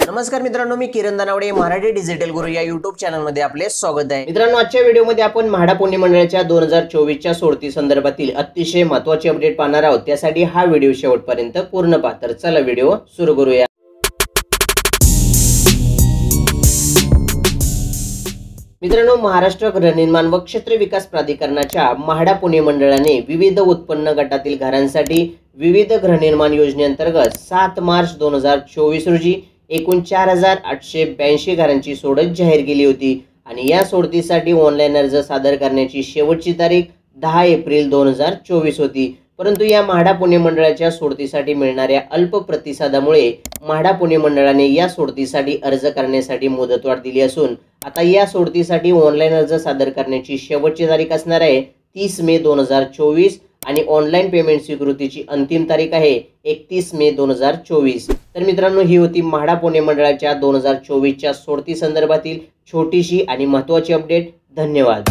नमस्कार मित्रांनो, मी किरण दानावडे, मराठी डिजिटल गुरु या YouTube चॅनलमध्ये आपले स्वागत आहे। मित्रांनो, आजच्या व्हिडिओमध्ये आपण म्हाडा पुणे मंडळाच्या 2024 च्या सोडती संदर्भातील अतिशय महत्त्वाचे अपडेट पाहणार आहोत। त्यासाठी हा व्हिडिओ शेवटपर्यंत पूर्ण पहा। तर चला व्हिडिओ सुरू करूया। मित्रांनो, महाराष्ट्र गृहनिर्माण व क्षेत्र विकास प्राधिकरणाच्या म्हाडा पुणे मंडळाने विविध उत्पन्न गटातील घरांसाठी विविध गृहनिर्माण योजनेअंतर्गत 7 मार्च 2024 रोजी एकूण 4882 घरांची सोडत जाहीर केली होती आणि या सोडतीसाठी ऑनलाईन अर्ज सादर करण्याची शेवटची तारीख 10 एप्रिल 2024 होती। परंतु या म्हाडा पुणे मंडळाच्या सोडतीसाठी मिळणाऱ्या अल्प प्रतिसादामुळे म्हाडा पुणे मंडळाने या सोडतीसाठी अर्ज करण्यासाठी मुदतवाढ दिली असून आता या सोडतीसाठी ऑनलाईन अर्ज सादर करण्याची शेवटची तारीख असणार आहे 30 मे 2024 आणि ऑनलाईन पेमेंट स्वीकृतीची अंतिम तारीख आहे 31 मे 2024। तर मित्रांनो, ही होती म्हाडा पुणे मंडळाच्या 2024 च्या सोडती संदर्भातील छोटीशी आणि महत्त्वाची अपडेट। धन्यवाद।